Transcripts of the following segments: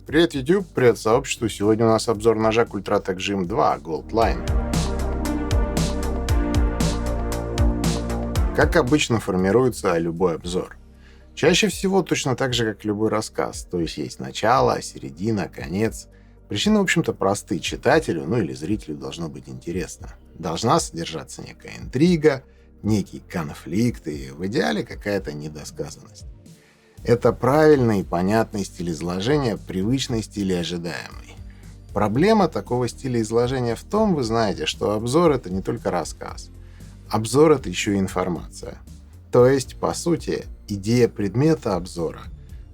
Привет, YouTube, привет, сообществу. Сегодня у нас обзор ножа Ultratech GM 2 Gold Line. Как обычно формируется любой обзор? Чаще всего точно так же, как любой рассказ. То есть начало, середина, конец. Причины, в общем-то, просты. Читателю, или зрителю должно быть интересно. Должна содержаться некая интрига, некий конфликт и, в идеале, какая-то недосказанность. Это правильный и понятный стиль изложения, привычный стиль и ожидаемый. Проблема такого стиля изложения в том, вы знаете, что обзор — это не только рассказ. Обзор — это еще и информация. То есть, по сути, идея предмета обзора,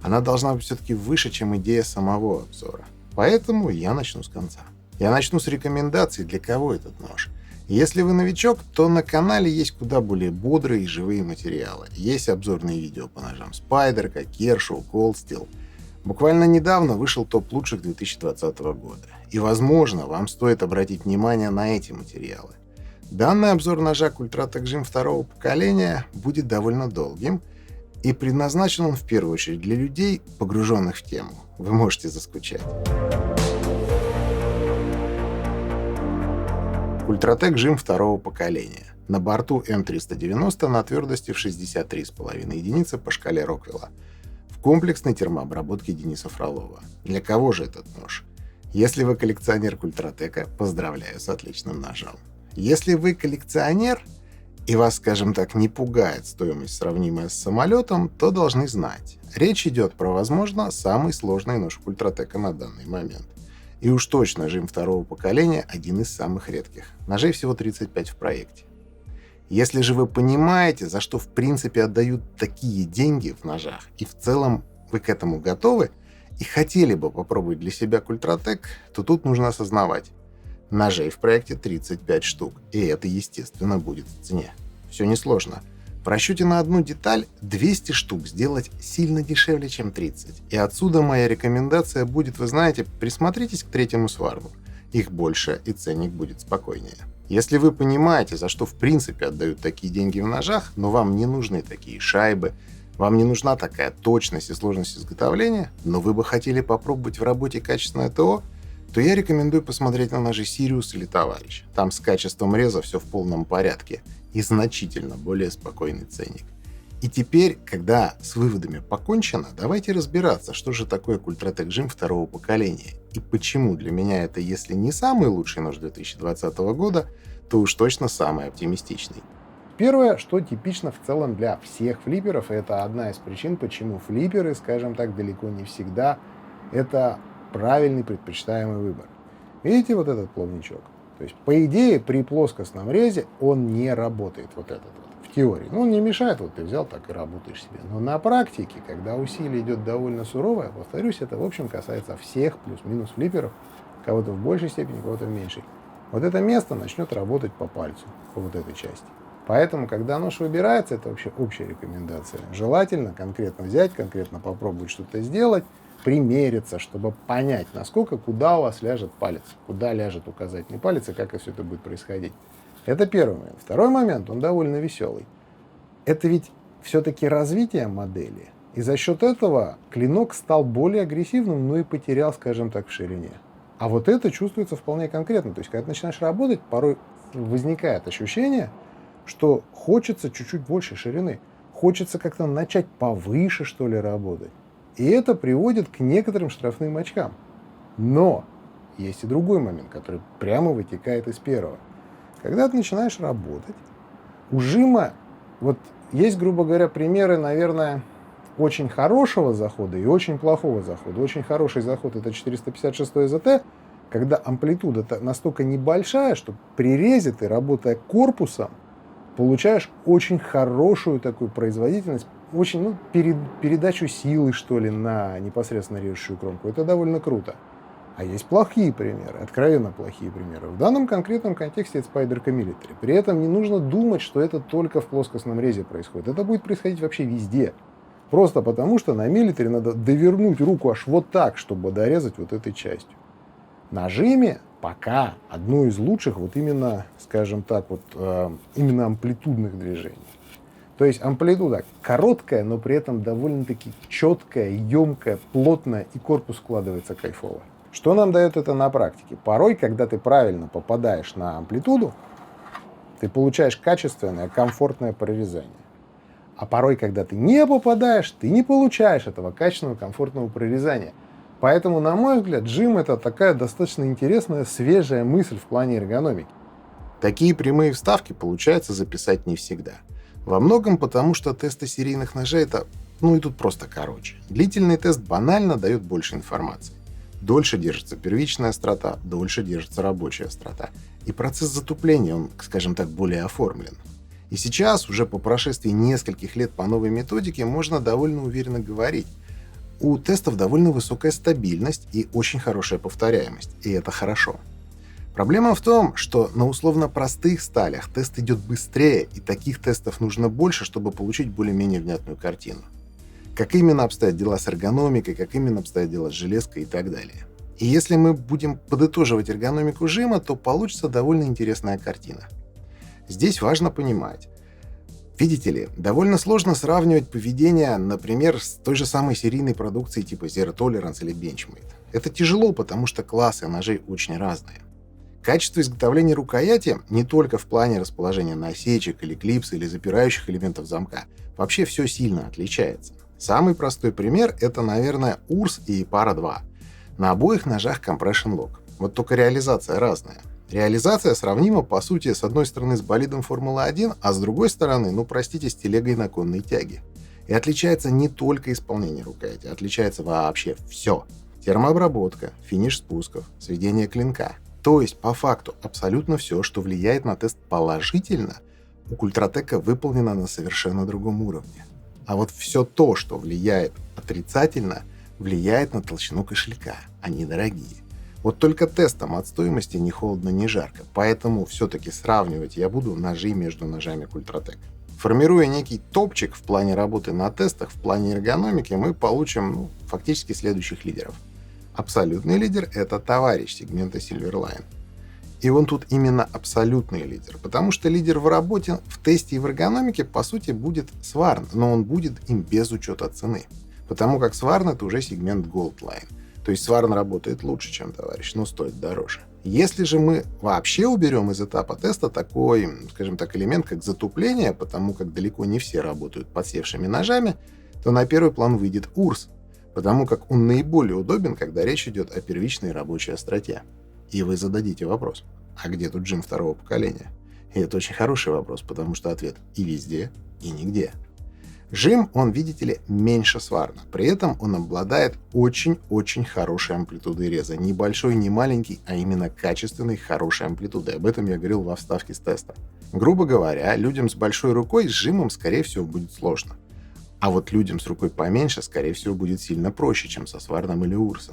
она должна быть все-таки выше, чем идея самого обзора. Поэтому я начну с конца. Я начну с рекомендаций, для кого этот нож. Если вы новичок, то на канале есть куда более бодрые и живые материалы. Есть обзорные видео по ножам Spyder, Kershaw, Cold Steel. Буквально недавно вышел топ лучших 2020 года. И, возможно, вам стоит обратить внимание на эти материалы. Данный обзор ножа Ultratech GM второго поколения будет довольно долгим, и предназначен он в первую очередь для людей, погруженных в тему. Вы можете заскучать. Ultratech GM второго поколения. На борту М390 на твердости в 63,5 единицы по шкале Роквелла. В комплексной термообработке Дениса Фролова. Для кого же этот нож? Если вы коллекционер Ультратека, поздравляю с отличным ножом. Если вы коллекционер, и вас, скажем так, не пугает стоимость, сравнимая с самолетом, то должны знать. Речь идет про, возможно, самый сложный нож Ультратека на данный момент. И уж точно GM второго поколения один из самых редких. Ножей всего 35 в проекте. Если же вы понимаете, за что в принципе отдают такие деньги в ножах, и в целом вы к этому готовы, и хотели бы попробовать для себя Ultratech, то тут нужно осознавать. Ножей в проекте 35 штук, и это, естественно, будет в цене. Все несложно. В расчете на одну деталь 200 штук сделать сильно дешевле, чем 30. И отсюда моя рекомендация будет, вы знаете, присмотритесь к третьему сваргу. Их больше, и ценник будет спокойнее. Если вы понимаете, за что в принципе отдают такие деньги в ножах, но вам не нужны такие шайбы, вам не нужна такая точность и сложность изготовления, но вы бы хотели попробовать в работе качественное ТО, то я рекомендую посмотреть на ножи Sirius или Товарищ. Там с качеством реза все в полном порядке и значительно более спокойный ценник. И теперь, когда с выводами покончено, давайте разбираться, что же такое Ultratech GM второго поколения и почему для меня это, если не самый лучший нож 2020 года, то уж точно самый оптимистичный. Первое, что типично в целом для всех флипперов, и это одна из причин, почему флипперы, скажем так, далеко не всегда это правильный предпочитаемый выбор. Видите вот этот плавничок? То есть, по идее, при плоскостном резе он не работает, вот этот вот, в теории. Он не мешает, вот ты взял, так и работаешь себе. Но на практике, когда усилие идет довольно суровое, повторюсь, это, в общем, касается всех плюс-минус флипперов, кого-то в большей степени, кого-то в меньшей. Вот это место начнет работать по пальцу, по вот этой части. Поэтому, когда нож выбирается, это вообще общая рекомендация. Желательно конкретно взять, конкретно попробовать что-то сделать, примериться, чтобы понять, насколько, куда у вас ляжет палец, куда ляжет указательный палец и как все это будет происходить. Это первый момент. Второй момент, он довольно веселый. Это ведь все-таки развитие модели. И за счет этого клинок стал более агрессивным, но и потерял, скажем так, в ширине. А вот это чувствуется вполне конкретно. То есть, когда ты начинаешь работать, порой возникает ощущение, что хочется чуть-чуть больше ширины. Хочется как-то начать повыше, что ли, работать. И это приводит к некоторым штрафным очкам. Но есть и другой момент, который прямо вытекает из первого. Когда ты начинаешь работать, у жима, вот есть, грубо говоря, примеры, наверное, очень хорошего захода и очень плохого захода. Очень хороший заход — это 456 ЗТ, когда амплитуда настолько небольшая, что при резе ты, работая корпусом, получаешь очень хорошую такую производительность, очень, передачу силы, что ли, на непосредственно режущую кромку. Это довольно круто. А есть плохие примеры, откровенно плохие примеры. В данном конкретном контексте это Spyder Military. При этом не нужно думать, что это только в плоскостном резе происходит. Это будет происходить вообще везде. Просто потому, что на Military надо довернуть руку аж вот так, чтобы дорезать вот этой частью. На жиме пока одно из лучших вот именно, скажем так, вот именно амплитудных движений. То есть амплитуда короткая, но при этом довольно-таки четкая, емкая, плотная, и корпус складывается кайфово. Что нам дает это на практике? Порой, когда ты правильно попадаешь на амплитуду, ты получаешь качественное, комфортное прорезание. А порой, когда ты не попадаешь, ты не получаешь этого качественного, комфортного прорезания. Поэтому, на мой взгляд, JIM — это такая достаточно интересная, свежая мысль в плане эргономики. Такие прямые вставки получается записать не всегда. Во многом потому, что тесты серийных ножей — это, и тут просто короче. Длительный тест банально дает больше информации. Дольше держится первичная острота, дольше держится рабочая острота. И процесс затупления, он, скажем так, более оформлен. И сейчас, уже по прошествии нескольких лет по новой методике, можно довольно уверенно говорить: у тестов довольно высокая стабильность и очень хорошая повторяемость. И это хорошо. Проблема в том, что на условно простых сталях тест идет быстрее, и таких тестов нужно больше, чтобы получить более-менее внятную картину. Как именно обстоят дела с эргономикой, как именно обстоят дела с железкой и так далее. И если мы будем подытоживать эргономику JIM, то получится довольно интересная картина. Здесь важно понимать. Видите ли, довольно сложно сравнивать поведение, например, с той же самой серийной продукцией типа Zero Tolerance или Benchmade. Это тяжело, потому что классы ножей очень разные. Качество изготовления рукояти не только в плане расположения насечек или клипс или запирающих элементов замка. Вообще все сильно отличается. Самый простой пример — это, наверное, URS и Para 2. На обоих ножах Compression Lock. Вот только реализация разная. Реализация сравнима, по сути, с одной стороны с болидом Формулы-1, а с другой стороны, с телегой на конной тяге. И отличается не только исполнение рукояти, отличается вообще все. Термообработка, финиш спусков, сведение клинка. То есть, по факту, абсолютно все, что влияет на тест положительно, у Культратека выполнено на совершенно другом уровне. А вот все то, что влияет отрицательно, влияет на толщину кошелька. Они дорогие. Вот только тестом от стоимости ни холодно, ни жарко. Поэтому все-таки сравнивать я буду ножи между ножами Культратек. Формируя некий топчик в плане работы на тестах, в плане эргономики, мы получим фактически следующих лидеров. Абсолютный лидер — это товарищ сегмента Silverline. И он тут именно абсолютный лидер, потому что лидер в работе, в тесте и в эргономике, по сути, будет Swarn, но он будет им без учета цены. Потому как Swarn — это уже сегмент Goldline. То есть Swarn работает лучше, чем товарищ, но стоит дороже. Если же мы вообще уберем из этапа теста такой, скажем так, элемент, как затупление, потому как далеко не все работают подсевшими ножами, то на первый план выйдет URS, потому как он наиболее удобен, когда речь идет о первичной рабочей остроте. И вы зададите вопрос: а где тут JIM второго поколения? И это очень хороший вопрос, потому что ответ и везде, и нигде. JIM, он, видите ли, меньше Swarn. При этом он обладает очень-очень хорошей амплитудой реза. Не большой, не маленький, а именно качественной, хорошей амплитудой. Об этом я говорил во вставке с теста. Грубо говоря, людям с большой рукой с JIM, скорее всего, будет сложно. А вот людям с рукой поменьше, скорее всего, будет сильно проще, чем со Swarn или URS.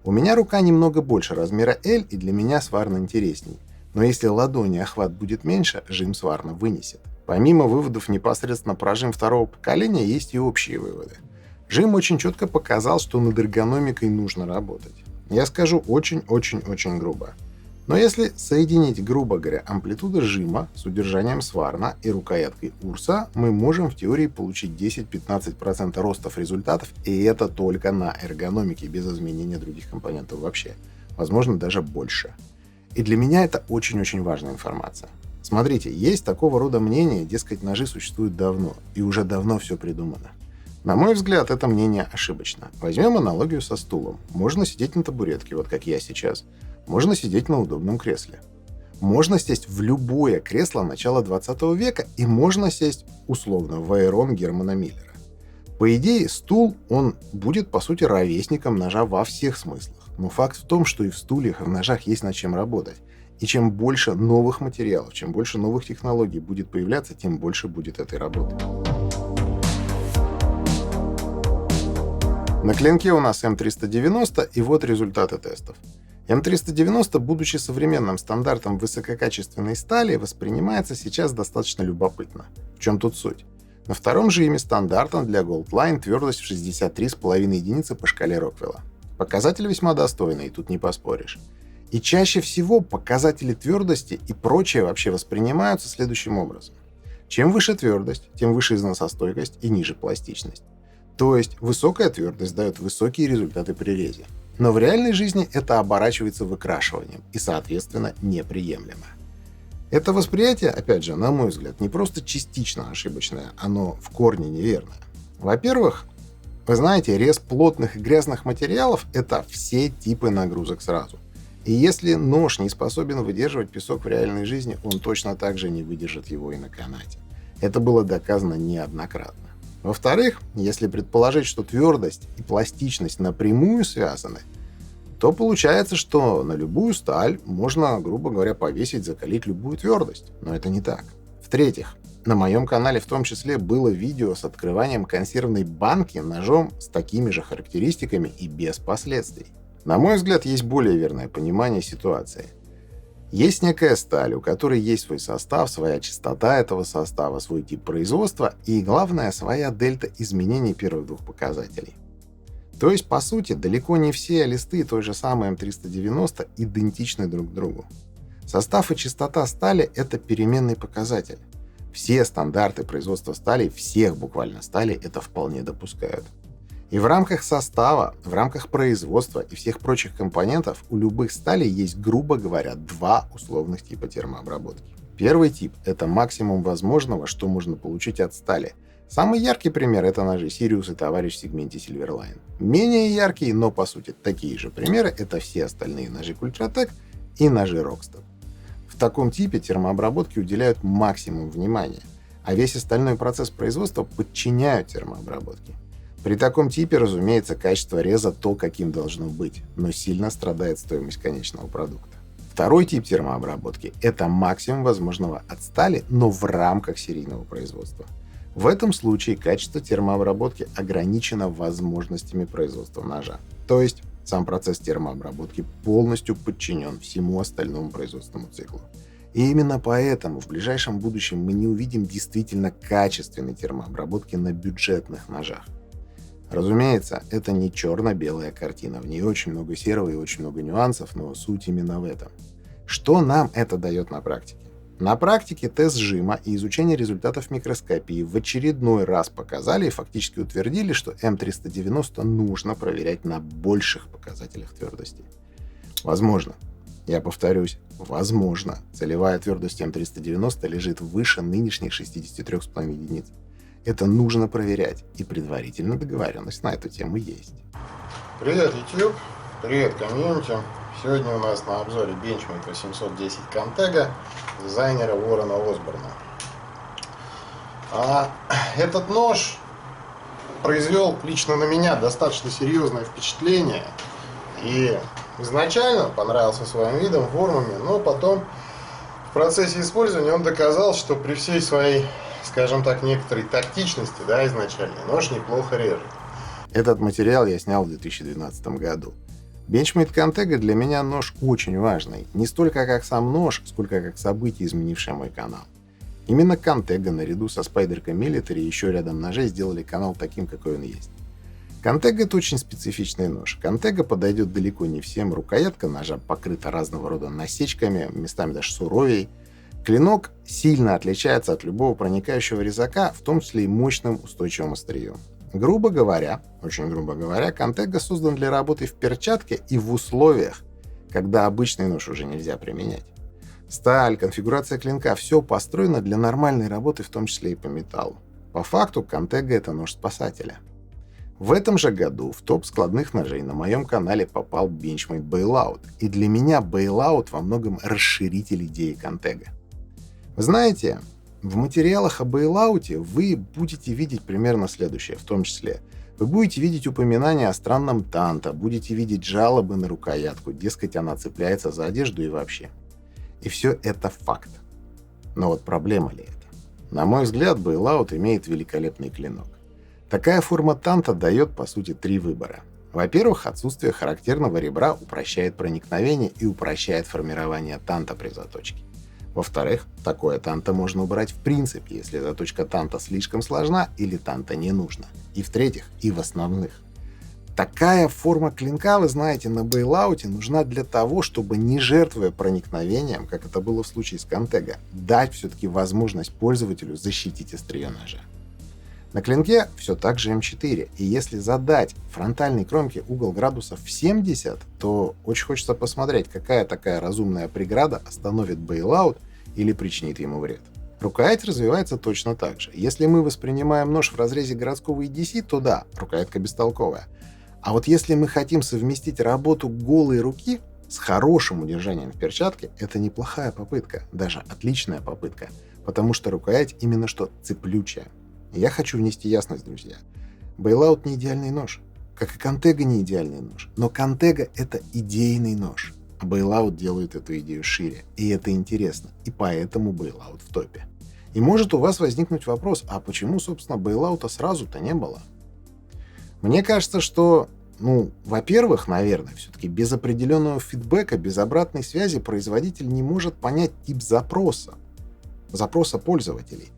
У меня рука немного больше размера L, и для меня Swarn интересней. Но если ладони охват будет меньше, JIM Swarn вынесет. Помимо выводов непосредственно про JIM второго поколения, есть и общие выводы. JIM очень четко показал, что над эргономикой нужно работать. Я скажу очень-очень-очень грубо. Но если соединить, грубо говоря, амплитуду JIM с удержанием Swarn и рукояткой URS, мы можем в теории получить 10-15% ростов результатов, и это только на эргономике, без изменения других компонентов вообще. Возможно, даже больше. И для меня это очень-очень важная информация. Смотрите, есть такого рода мнение, дескать, ножи существуют давно, и уже давно все придумано. На мой взгляд, это мнение ошибочно. Возьмем аналогию со стулом. Можно сидеть на табуретке, вот как я сейчас. Можно сидеть на удобном кресле. Можно сесть в любое кресло начала 20 века, и можно сесть, условно, в Аэрон Германа Миллера. По идее, стул, он будет, по сути, ровесником ножа во всех смыслах. Но факт в том, что и в стульях, и в ножах есть над чем работать. И чем больше новых материалов, чем больше новых технологий будет появляться, тем больше будет этой работы. На клинке у нас М390, и вот результаты тестов. М390, будучи современным стандартом высококачественной стали, воспринимается сейчас достаточно любопытно. В чем тут суть? На втором JIM стандартом для Goldline твердость в 63,5 единицы по шкале Роквелла. Показатель весьма достойный, тут не поспоришь. И чаще всего показатели твердости и прочее вообще воспринимаются следующим образом. Чем выше твердость, тем выше износостойкость и ниже пластичность. То есть высокая твердость дает высокие результаты при резе. Но в реальной жизни это оборачивается выкрашиванием и, соответственно, неприемлемо. Это восприятие, опять же, на мой взгляд, не просто частично ошибочное, оно в корне неверное. Во-первых, вы знаете, рез плотных и грязных материалов – это все типы нагрузок сразу. И если нож не способен выдерживать песок в реальной жизни, он точно так же не выдержит его и на канате. Это было доказано неоднократно. Во-вторых, если предположить, что твердость и пластичность напрямую связаны, то получается, что на любую сталь можно, грубо говоря, повесить, закалить любую твердость. Но это не так. В-третьих, на моем канале в том числе было видео с открыванием консервной банки ножом с такими же характеристиками и без последствий. На мой взгляд, есть более верное понимание ситуации. Есть некая сталь, у которой есть свой состав, своя частота этого состава, свой тип производства и, главное, своя дельта изменений первых двух показателей. То есть, по сути, далеко не все листы той же самой М390 идентичны друг другу. Состав и частота стали – это переменный показатель. Все стандарты производства стали, всех буквально сталей, это вполне допускают. И в рамках состава, в рамках производства и всех прочих компонентов у любых сталей есть, грубо говоря, два условных типа термообработки. Первый тип – это максимум возможного, что можно получить от стали. Самый яркий пример – это ножи Sirius и товарищ в сегменте Silverline. Менее яркие, но по сути такие же примеры – это все остальные ножи Ultratech и ножи Rockstep. В таком типе термообработке уделяют максимум внимания, а весь остальной процесс производства подчиняют термообработке. При таком типе, разумеется, качество реза то, каким должно быть, но сильно страдает стоимость конечного продукта. Второй тип термообработки – это максимум возможного от стали, но в рамках серийного производства. В этом случае качество термообработки ограничено возможностями производства ножа. То есть сам процесс термообработки полностью подчинен всему остальному производственному циклу. И именно поэтому в ближайшем будущем мы не увидим действительно качественной термообработки на бюджетных ножах. Разумеется, это не черно-белая картина, в ней очень много серого и очень много нюансов, но суть именно в этом. Что нам это дает на практике? На практике тест сжима и изучение результатов микроскопии в очередной раз показали и фактически утвердили, что М390 нужно проверять на больших показателях твердости. Возможно, я повторюсь, возможно, целевая твердость М390 лежит выше нынешних 63,5 единиц. Это нужно проверять, и предварительная договоренность на эту тему есть. Привет, YouTube! Привет, комьюнити! Сегодня у нас на обзоре Benchmade 810 Contega дизайнера Уоррена Осборна. Этот нож произвел лично на меня достаточно серьезное впечатление. И изначально понравился своим видом, формами, но потом в процессе использования он доказал, что при всей своей, скажем так, некоторой тактичности, изначально, нож неплохо режет. Этот материал я снял в 2012 году. Benchmade Contega для меня нож очень важный. Не столько как сам нож, сколько как событие, изменившее мой канал. Именно Contega наряду со Spyderco Military и еще рядом ножей сделали канал таким, какой он есть. Contega — это очень специфичный нож. Contega подойдет далеко не всем. Рукоятка ножа покрыта разного рода насечками, местами даже суровей. Клинок сильно отличается от любого проникающего резака, в том числе и мощным устойчивым острием. Грубо говоря, очень грубо говоря, Contega создан для работы в перчатке и в условиях, когда обычный нож уже нельзя применять. Сталь, конфигурация клинка – все построено для нормальной работы, в том числе и по металлу. По факту Contega – это нож спасателя. В этом же году в топ складных ножей на моем канале попал Benchmade Bailout, и для меня Bailout во многом расширитель идеи Contega. Вы знаете, в материалах о Bailout вы будете видеть примерно следующее, в том числе вы будете видеть упоминания о странном танто, будете видеть жалобы на рукоятку, дескать, она цепляется за одежду и вообще. И все это факт. Но вот проблема ли это? На мой взгляд, Bailout имеет великолепный клинок. Такая форма танто дает, по сути, три выбора. Во-первых, отсутствие характерного ребра упрощает проникновение и упрощает формирование танто при заточке. Во-вторых, такое танто можно убрать в принципе, если заточка танто слишком сложна или танто не нужно. И в-третьих, и в основных, Такая форма клинка, вы знаете, на бейлауте нужна для того, чтобы, не жертвуя проникновением, как это было в случае с Контего, дать все-таки возможность пользователю защитить острие ножа. На клинке все так же М4, и если задать фронтальной кромке угол градусов в 70, то очень хочется посмотреть, какая такая разумная преграда остановит бейлаут или причинит ему вред. Рукоять развивается точно так же. Если мы воспринимаем нож в разрезе городского EDC, то да, рукоятка бестолковая. А вот если мы хотим совместить работу голой руки с хорошим удержанием в перчатке, это неплохая попытка, даже отличная попытка, потому что рукоять именно что цеплючая. И я хочу внести ясность, друзья. Бейлаут не идеальный нож, как и Контего не идеальный нож, но Контего — это идейный нож, а бейлаут делает эту идею шире, и это интересно, и поэтому бейлаут в топе. И может у вас возникнуть вопрос, а почему, собственно, бейлаута сразу-то не было? Мне кажется, что, во-первых, наверное, все-таки без определенного фидбэка, без обратной связи производитель не может понять тип запроса пользователей.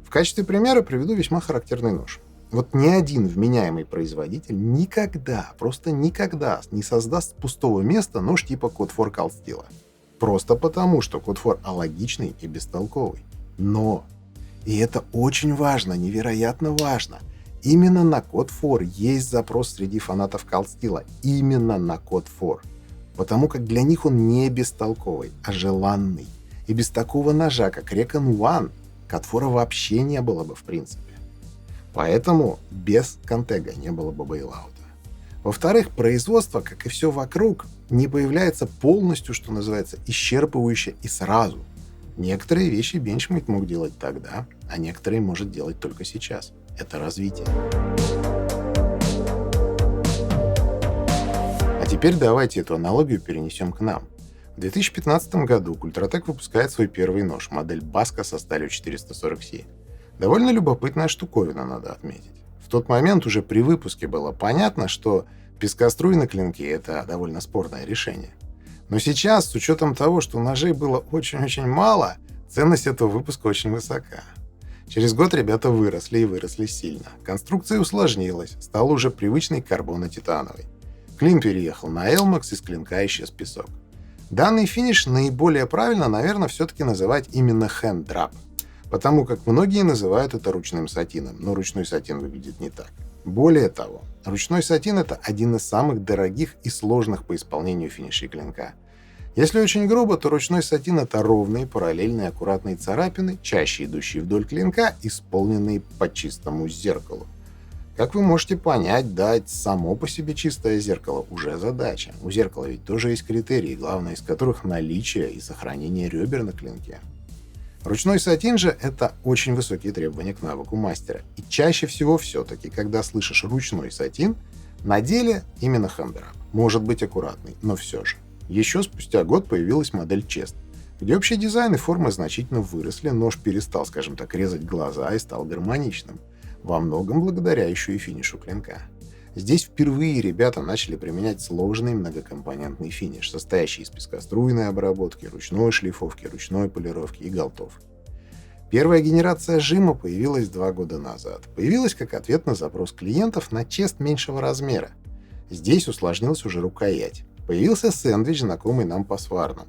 В качестве примера приведу весьма характерный нож. Вот ни один вменяемый производитель никогда, просто никогда не создаст с пустого места нож типа Kod IV Cold Steel. Просто потому, что Kod IV алогичный и бестолковый. Но, и это очень важно, невероятно важно, именно на Kod IV есть запрос среди фанатов Cold Steel. Именно на Kod IV. Потому как для них он не бестолковый, а желанный. И без такого ножа, как Recon One, Kod IV вообще не было бы в принципе. Поэтому без Контего не было бы бейлаута. Во-вторых, производство, как и все вокруг, не появляется полностью, что называется, исчерпывающе и сразу. Некоторые вещи Benchmade мог делать тогда, а некоторые может делать только сейчас. Это развитие. А теперь давайте эту аналогию перенесем к нам. В 2015 году Культратек выпускает свой первый нож, модель Баска со сталью 440C. Довольно любопытная штуковина, надо отметить. В тот момент уже при выпуске было понятно, что пескоструй на клинке — это довольно спорное решение. Но сейчас, с учетом того, что ножей было очень-очень мало, ценность этого выпуска очень высока. Через год ребята выросли и выросли сильно. Конструкция усложнилась, стала уже привычной карбоно-титановой. Клин переехал на Elmax, из клинка исчез песок. Данный финиш наиболее правильно, наверное, все-таки называть именно hand drop, потому как многие называют это ручным сатином, но ручной сатин выглядит не так. Более того, ручной сатин — это один из самых дорогих и сложных по исполнению финишей клинка. Если очень грубо, то ручной сатин — это ровные, параллельные, аккуратные царапины, чаще идущие вдоль клинка, исполненные по чистому зеркалу. Как вы можете понять, дать само по себе чистое зеркало уже задача. У зеркала ведь тоже есть критерии, главное из которых наличие и сохранение ребер на клинке. Ручной сатин же — это очень высокие требования к навыку мастера. И чаще всего все-таки, когда слышишь ручной сатин, на деле именно хенддрап. Может быть аккуратный, но все же. Еще спустя год появилась модель Chest, где общий дизайн и формы значительно выросли, нож перестал, скажем так, резать глаза и стал гармоничным. Во многом благодаря еще и финишу клинка. Здесь впервые ребята начали применять сложный многокомпонентный финиш, состоящий из пескоструйной обработки, ручной шлифовки, ручной полировки и галтов. Первая генерация жима появилась 2 года назад. Появилась как ответ на запрос клиентов на чест меньшего размера. Здесь усложнилась уже рукоять. Появился сэндвич, знакомый нам по сварнам.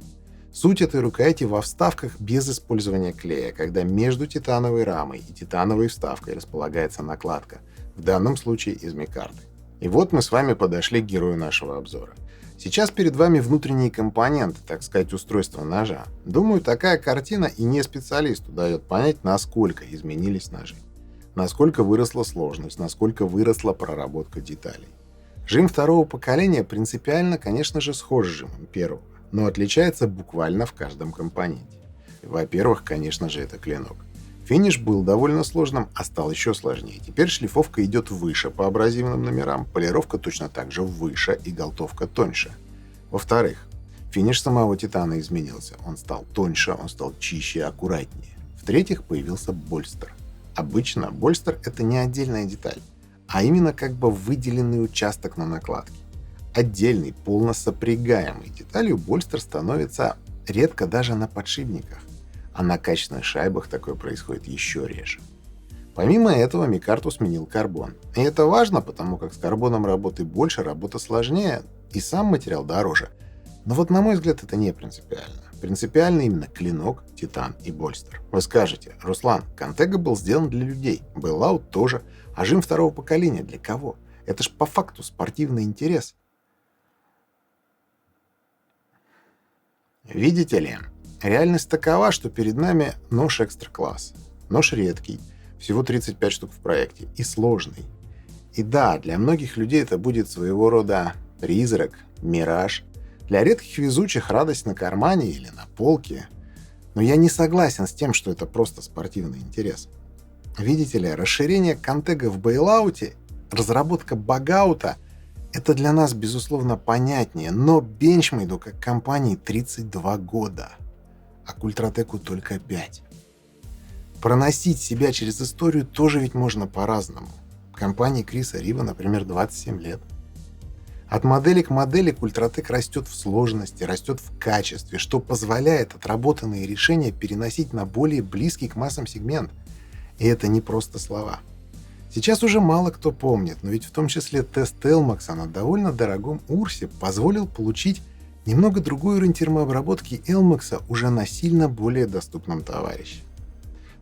Суть этой рукояти во вставках без использования клея, когда между титановой рамой и титановой вставкой располагается накладка, в данном случае из микарды. И вот мы с вами подошли к герою нашего обзора. Сейчас перед вами внутренние компоненты, так сказать, устройства ножа. Думаю, такая картина и не специалисту дает понять, насколько изменились ножи. Насколько выросла сложность, насколько выросла проработка деталей. Жим второго поколения принципиально, конечно же, схож с жимом первого, но отличается буквально в каждом компоненте. Во-первых, конечно же, это клинок. Финиш был довольно сложным, а стал еще сложнее. Теперь шлифовка идет выше по абразивным номерам, полировка точно так же выше и галтовка тоньше. Во-вторых, финиш самого титана изменился. Он стал тоньше, он стал чище и аккуратнее. В-третьих, появился больстер. Обычно больстер — это не отдельная деталь, а именно как бы выделенный участок на накладке. Отдельной, полносопрягаемой деталью больстер становится редко даже на подшипниках, а на качественных шайбах такое происходит еще реже. Помимо этого, микарту сменил карбон. И это важно, потому как с карбоном работы больше, работа сложнее, и сам материал дороже. Но вот на мой взгляд это не принципиально. Принципиально именно клинок, титан и больстер. Вы скажете: Руслан, Контега был сделан для людей, Бейлаут тоже, а жим второго поколения для кого? Это ж по факту спортивный интерес. Видите ли, реальность такова, что перед нами нож экстра-класс. Нож редкий, всего 35 штук в проекте, и сложный. И да, для многих людей это будет своего рода призрак, мираж. Для редких везучих радость на кармане или на полке. Но я не согласен с тем, что это просто спортивный интерес. Видите ли, расширение Контега в Бейлауте, разработка Багаута — это для нас, безусловно, понятнее, но Бенчмейду как компании 32 года, а к Ультратеку только 5. Проносить себя через историю тоже ведь можно по-разному. Компании Криса Рива, например, 27 лет. От модели к модели Ультратек растет в сложности, растет в качестве, что позволяет отработанные решения переносить на более близкий к массам сегмент. И это не просто слова. Сейчас уже мало кто помнит, но ведь в том числе тест Elmax на довольно дорогом Урсе позволил получить немного другой уровень термообработки Elmax уже на сильно более доступном товарище.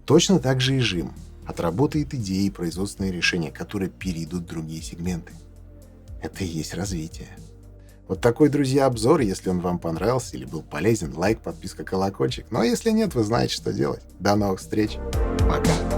Точно так же и жим отработает идеи и производственные решения, которые перейдут в другие сегменты. Это и есть развитие. Вот такой, друзья, обзор. Если он вам понравился или был полезен, лайк, подписка, колокольчик. Ну а если нет, вы знаете, что делать. До новых встреч. Пока.